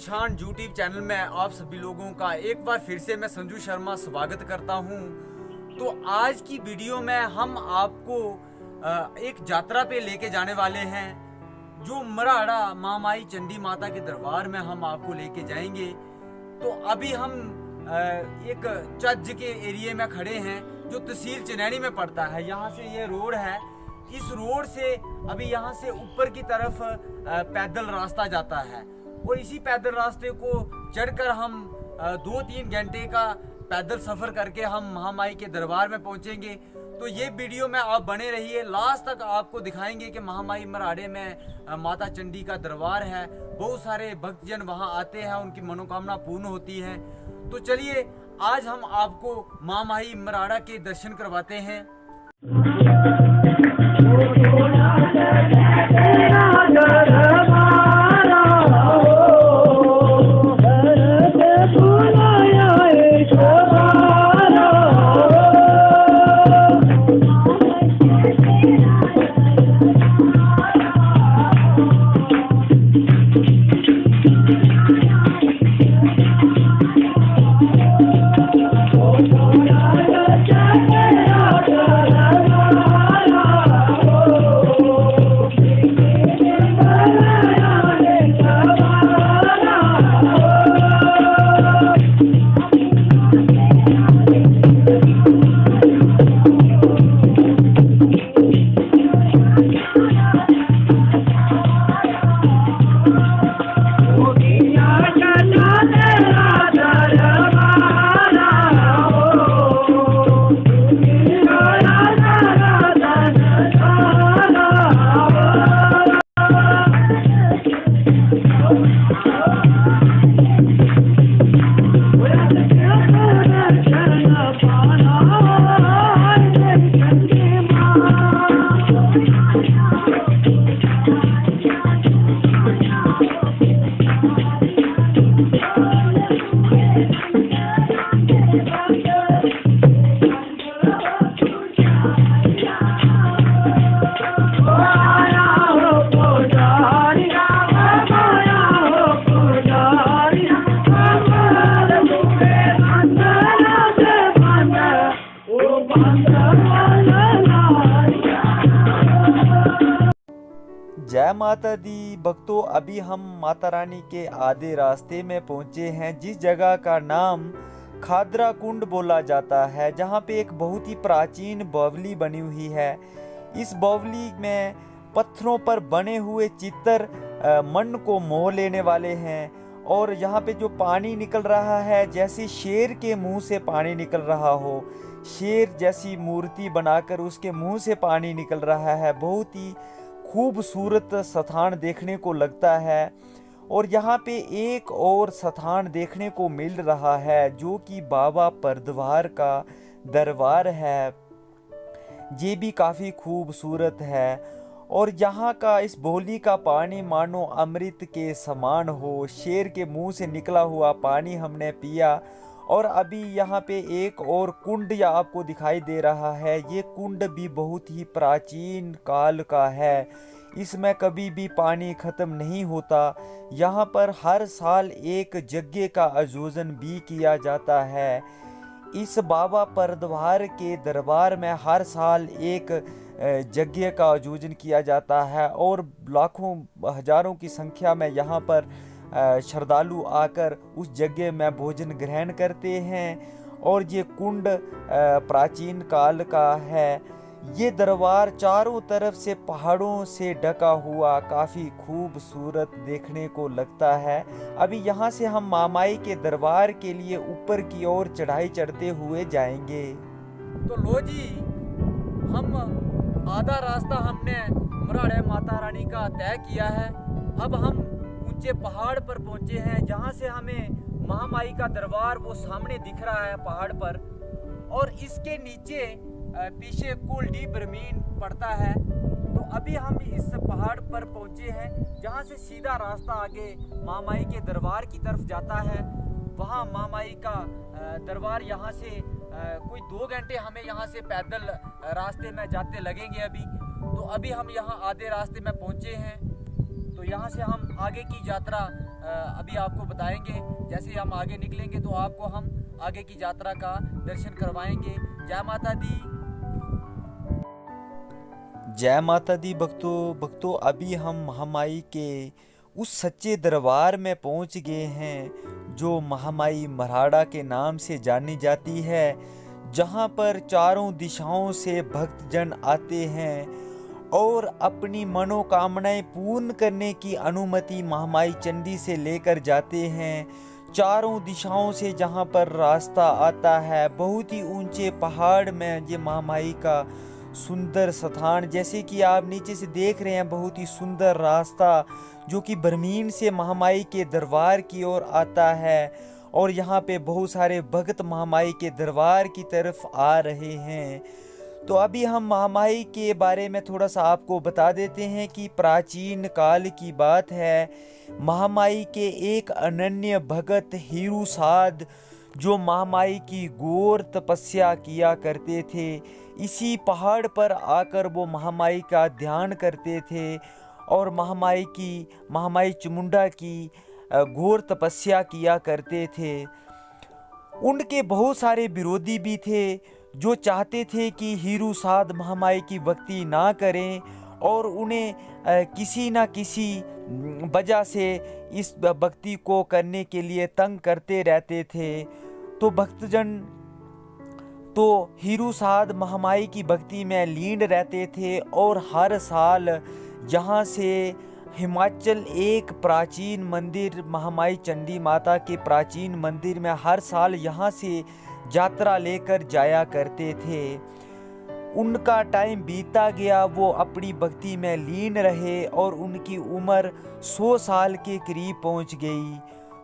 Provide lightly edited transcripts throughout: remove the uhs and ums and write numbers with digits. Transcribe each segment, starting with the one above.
निशान YouTube channel में आप सभी लोगों का एक बार फिर से मैं संजू शर्मा स्वागत करता हूं। तो आज की वीडियो में हम आपको एक यात्रा पे लेके जाने वाले हैं जो मराड़ा महामाई चंडी माता के दरबार में हम आपको लेके जाएंगे। तो अभी हम एक चज्ज के एरिया में खड़े हैं जो तहसील चनैनी में पड़ता है। यहाँ से ये रोड है, इस रोड से अभी यहाँ से ऊपर की तरफ पैदल रास्ता जाता है और इसी पैदल रास्ते को चढ़कर हम 2-3 घंटे का पैदल सफ़र करके हम महामाई के दरबार में पहुँचेंगे। तो ये वीडियो में आप बने रहिए, लास्ट तक आपको दिखाएंगे कि महामाई मराड़े में माता चंडी का दरबार है। बहुत सारे भक्तजन वहाँ आते हैं, उनकी मनोकामना पूर्ण होती है। तो चलिए आज हम आपको महामाई मराड़ा के दर्शन करवाते हैं। जय माता दी भक्तों, अभी हम माता रानी के आधे रास्ते में पहुंचे हैं, जिस जगह का नाम खादरा कुंड बोला जाता है, जहां पे एक बहुत ही प्राचीन बावली बनी हुई है। इस बावली में पत्थरों पर बने हुए चित्र मन को मोह लेने वाले हैं और यहाँ पे जो पानी निकल रहा है जैसे शेर के मुंह से पानी निकल रहा हो, शेर जैसी मूर्ति बनाकर उसके मुंह से पानी निकल रहा है। बहुत ही खूबसूरत स्थान देखने को लगता है। और यहाँ पे एक और स्थान देखने को मिल रहा है जो कि बाबा परद्वार का दरबार है। ये भी काफ़ी खूबसूरत है और यहाँ का इस बोली का पानी मानो अमृत के समान हो। शेर के मुंह से निकला हुआ पानी हमने पिया। और अभी यहाँ पे एक और कुंड या आपको दिखाई दे रहा है। ये कुंड भी बहुत ही प्राचीन काल का है, इसमें कभी भी पानी ख़त्म नहीं होता। यहाँ पर हर साल एक यज्ञ का आयोजन भी किया जाता है। इस बाबा परद्वार के दरबार में हर साल एक यज्ञ का आयोजन किया जाता है और लाखों हजारों की संख्या में यहाँ पर श्रद्धालु आकर उस जगह में भोजन ग्रहण करते हैं। और ये कुंड प्राचीन काल का है। ये दरबार चारों तरफ से पहाड़ों से ढका हुआ काफ़ी खूबसूरत देखने को लगता है। अभी यहाँ से हम महामाई के दरबार के लिए ऊपर की ओर चढ़ाई चढ़ते हुए जाएंगे। तो लो जी, हम आधा रास्ता हमने मराड़े माता रानी का तय किया है। अब हम ऊंचे पहाड़ पर पहुंचे हैं जहां से हमें महामाई का दरबार वो सामने दिख रहा है पहाड़ पर, और इसके नीचे पीछे कुलडी बरमीन पड़ता है। तो अभी हम इस पहाड़ पर पहुंचे हैं जहां से सीधा रास्ता आगे महामाई के दरबार की तरफ जाता है। वहां महामाई का दरबार यहाँ से कोई 2 घंटे हमें यहाँ से पैदल रास्ते में जाते लगेंगे अभी। तो अभी हम यहाँ आधे रास्ते में पहुँचे हैं। तो यहाँ से हम आगे की यात्रा अभी आपको बताएंगे। जैसे हम आगे निकलेंगे तो आपको हम आगे की यात्रा का दर्शन करवाएंगे। जय माता दी। जय माता दी भक्तों अभी हम महामाई के उस सच्चे दरबार में पहुंच गए हैं जो महामाई मराड़ा के नाम से जानी जाती है, जहां पर चारों दिशाओं से भक्तजन आते हैं और अपनी मनोकामनाएं पूर्ण करने की अनुमति महामाई चंडी से लेकर जाते हैं। चारों दिशाओं से जहां पर रास्ता आता है, बहुत ही ऊंचे पहाड़ में ये महामाई का सुंदर स्थान, जैसे कि आप नीचे से देख रहे हैं, बहुत ही सुंदर रास्ता जो कि बरमीन से महामाई के दरबार की ओर आता है। और यहाँ पे बहुत सारे भक्त महामाई के दरबार की तरफ आ रहे हैं। तो अभी हम महामाई के बारे में थोड़ा सा आपको बता देते हैं कि प्राचीन काल की बात है, महामाई के एक अनन्य भगत हीरू साध जो महामाई की घोर तपस्या किया करते थे, इसी पहाड़ पर आकर वो महामाई का ध्यान करते थे और महामाई चामुंडा की घोर तपस्या किया करते थे। उनके बहुत सारे विरोधी भी थे जो चाहते थे कि हीरू साध महामाई की भक्ति ना करें और उन्हें किसी ना किसी वजह से इस भक्ति को करने के लिए तंग करते रहते थे। तो भक्तजन तो हीरू साध महामाई की भक्ति में लीन रहते थे और हर साल यहाँ से हिमाचल एक प्राचीन मंदिर, महामाई चंडी माता के प्राचीन मंदिर में हर साल यहाँ से यात्रा लेकर जाया करते थे। उनका टाइम बीता गया, वो अपनी भक्ति में लीन रहे और उनकी उम्र 100 साल के करीब पहुँच गई।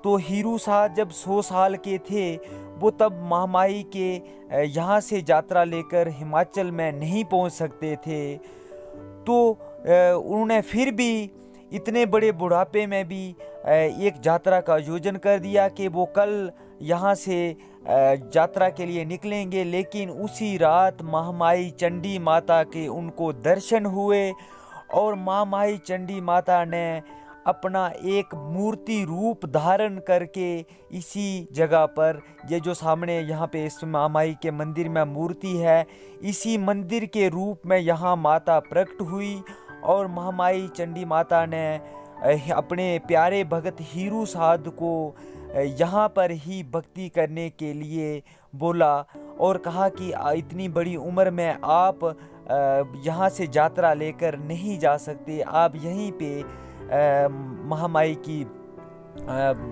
तो हीरू साध जब 100 साल के थे, वो तब महामाई के यहाँ से यात्रा लेकर हिमाचल में नहीं पहुँच सकते थे। तो उन्होंने फिर भी इतने बड़े बुढ़ापे में भी एक यात्रा का आयोजन कर दिया कि वो कल यहाँ से यात्रा के लिए निकलेंगे। लेकिन उसी रात महामाई चंडी माता के उनको दर्शन हुए और महामाई चंडी माता ने अपना एक मूर्ति रूप धारण करके इसी जगह पर, ये जो सामने यहाँ पे इस महामाई के मंदिर में मूर्ति है, इसी मंदिर के रूप में यहाँ माता प्रकट हुई और महामाई चंडी माता ने अपने प्यारे भगत हीरू साध को यहाँ पर ही भक्ति करने के लिए बोला और कहा कि इतनी बड़ी उम्र में आप यहाँ से यात्रा लेकर नहीं जा सकते, आप यहीं पे महामाई की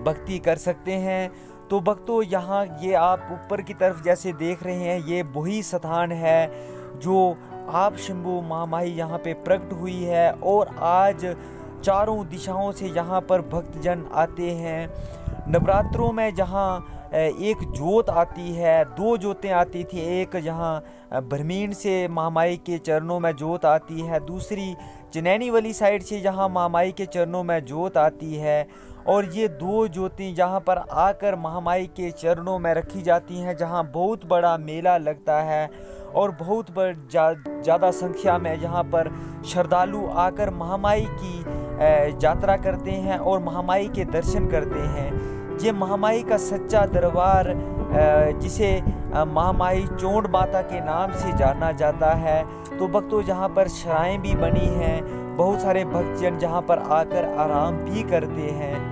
भक्ति कर सकते हैं। तो भक्तों यहाँ ये आप ऊपर की तरफ जैसे देख रहे हैं, ये वही स्थान है जो आप शंभू महामाई यहाँ पे प्रकट हुई है और आज चारों दिशाओं से यहाँ पर भक्तजन आते हैं। नवरात्रों में जहाँ एक जोत आती है, 2 जोतें आती थी, एक यहाँ बरमीन से महामाई के चरणों में जोत आती है, दूसरी चनैनी वाली साइड से जहाँ महामाई के चरणों में जोत आती है। और ये 2 ज्योति यहाँ पर आकर महामाई के चरणों में रखी जाती हैं, जहाँ बहुत बड़ा मेला लगता है और बहुत ज़्यादा संख्या में यहाँ पर श्रद्धालु आकर महामाई की यात्रा करते हैं और महामाई के दर्शन करते हैं। ये महामाई का सच्चा दरबार जिसे महामाई चोंड माता के नाम से जाना जाता है। तो भक्तों जहाँ पर श्राइन भी बनी हैं, बहुत सारे भक्तजन जहाँ पर आकर आराम भी करते हैं।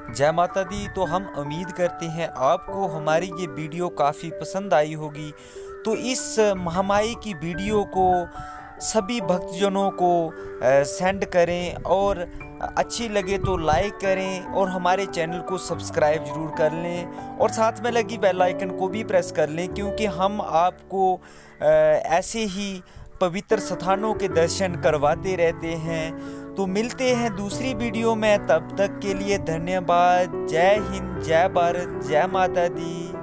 जय माता दी। तो हम उम्मीद करते हैं आपको हमारी ये वीडियो काफ़ी पसंद आई होगी। तो इस महामाई की वीडियो को सभी भक्तजनों को सेंड करें और अच्छी लगे तो लाइक करें और हमारे चैनल को सब्सक्राइब ज़रूर कर लें और साथ में लगी बेल आइकन को भी प्रेस कर लें, क्योंकि हम आपको ऐसे ही पवित्र स्थानों के दर्शन करवाते रहते हैं। तो मिलते हैं दूसरी वीडियो में, तब तक के लिए धन्यवाद। जय हिंद, जय भारत, जय माता दी।